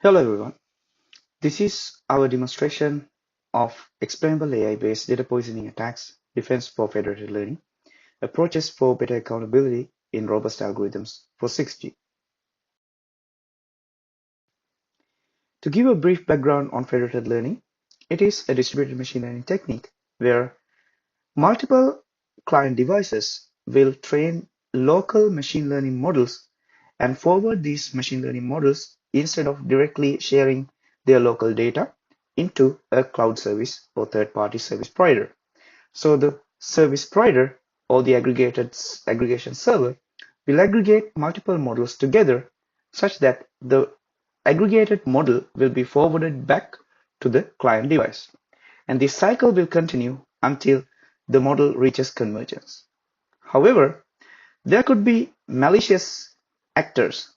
Hello everyone, this is our demonstration of explainable AI-based data poisoning attacks, defense for federated learning, approaches for better accountability in robust algorithms for 6G. To give a brief background on federated learning, it is a distributed machine learning technique where multiple client devices will train local machine learning models and forward these machine learning models instead of directly sharing their local data into a cloud service or third-party service provider. So the service provider or the aggregation server will aggregate multiple models together such that the aggregated model will be forwarded back to the client device. And this cycle will continue until the model reaches convergence. However, there could be malicious actors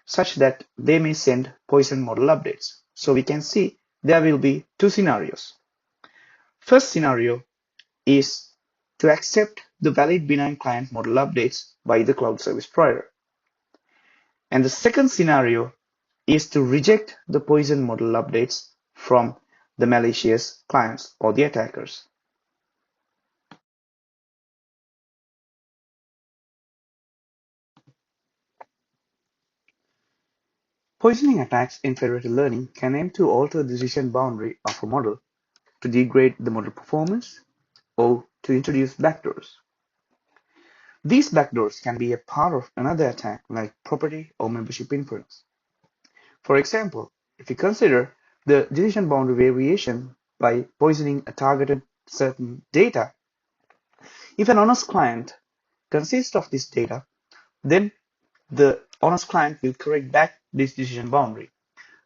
such that they may send poison model updates. So we can see there will be two scenarios. First scenario is to accept the valid benign client model updates by the cloud service provider. And the second scenario is to reject the poison model updates from the malicious clients or the attackers. Poisoning attacks in federated learning can aim to alter the decision boundary of a model, to degrade the model performance, or to introduce backdoors. These backdoors can be a part of another attack like property or membership inference. For example, if we consider the decision boundary variation by poisoning a targeted certain data, if an honest client consists of this data, then the honest client will correct back this decision boundary.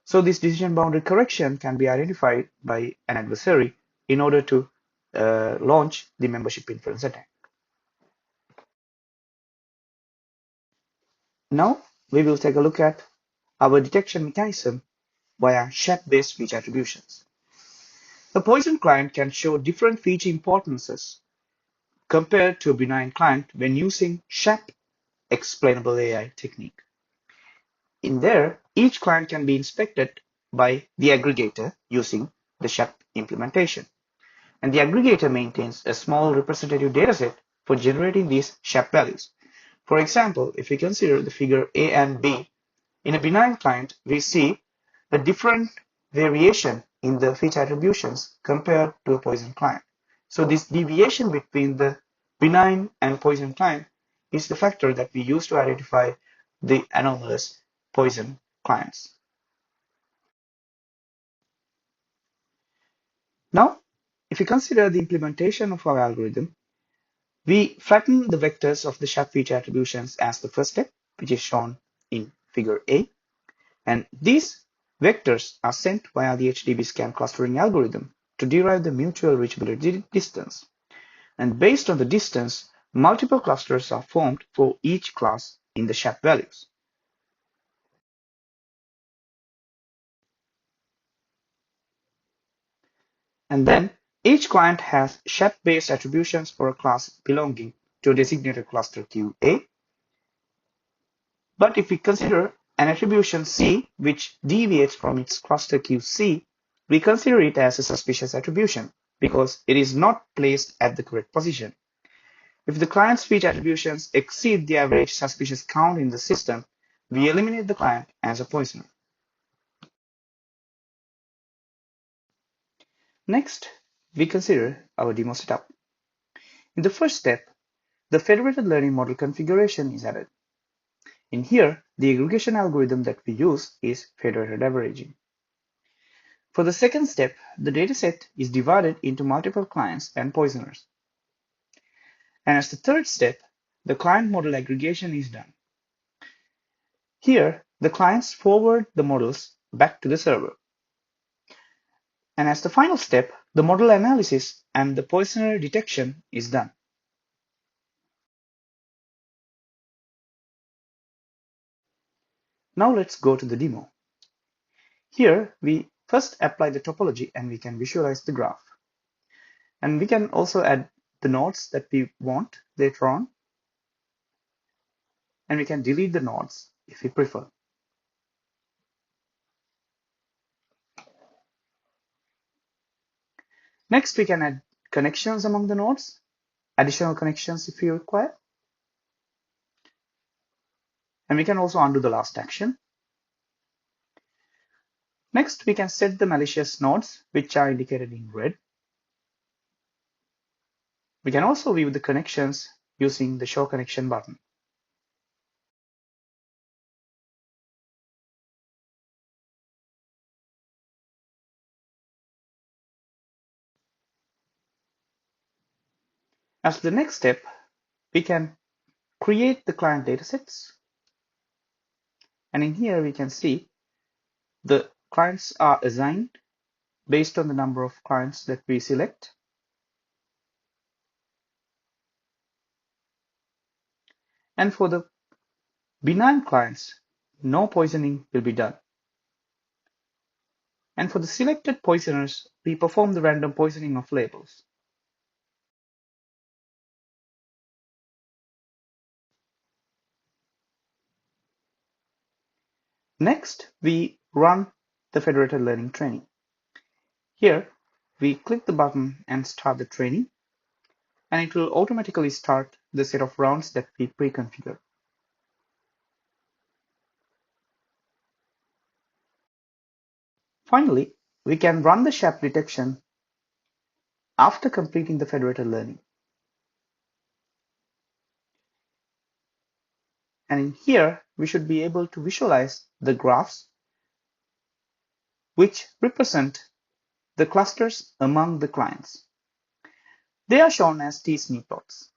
So this decision boundary correction can be identified by an adversary in order to launch the membership inference attack. Now we will take a look at our detection mechanism via SHAP-based feature attributions. A poison client can show different feature importances compared to a benign client when using SHAP Explainable AI technique. In there, each client can be inspected by the aggregator using the SHAP implementation. And the aggregator maintains a small representative dataset for generating these SHAP values. For example, if we consider the figure A and B, in a benign client, we see a different variation in the feature attributions compared to a poison client. So this deviation between the benign and poison client is the factor that we use to identify the anomalous poison clients. Now, if we consider the implementation of our algorithm, we flatten the vectors of the SHAP feature attributions as the first step, which is shown in figure A. And these vectors are sent via the HDB scan clustering algorithm to derive the mutual reachability distance. And based on the distance, multiple clusters are formed for each class in the SHAP values. And then each client has SHAP-based attributions for a class belonging to a designated cluster QA. But if we consider an attribution C which deviates from its cluster QC, we consider it as a suspicious attribution because it is not placed at the correct position. If the client's feature attributions exceed the average suspicious count in the system, we eliminate the client as a poisoner. Next, we consider our demo setup. In the first step, the federated learning model configuration is added. In here, the aggregation algorithm that we use is federated averaging. For the second step, the dataset is divided into multiple clients and poisoners. And as the third step, the client model aggregation is done. Here, the clients forward the models back to the server. And as the final step, the model analysis and the poisoner detection is done. Now let's go to the demo. Here, we first apply the topology and we can visualize the graph. And we can also add the nodes that we want later on. And we can delete the nodes if we prefer. Next, we can add connections among the nodes, additional connections if you require. And we can also undo the last action. Next, we can set the malicious nodes, which are indicated in red. We can also view the connections using the Show Connection button. As the next step, we can create the client datasets. And in here, we can see the clients are assigned based on the number of clients that we select. And for the benign clients, no poisoning will be done. And for the selected poisoners, we perform the random poisoning of labels. Next, we run the federated learning training. Here, we click the button and start the training, and it will automatically start the set of rounds that we pre-configure. Finally, we can run the SHAP detection after completing the federated learning. And in here, we should be able to visualize the graphs which represent the clusters among the clients. They are shown as t-SNE plots.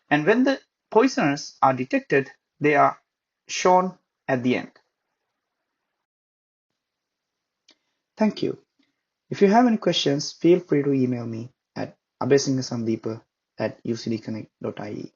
And when the poisoners are detected, they are shown at the end. Thank you. If you have any questions, feel free to email me at abesingasandeepa@ucdconnect.ie.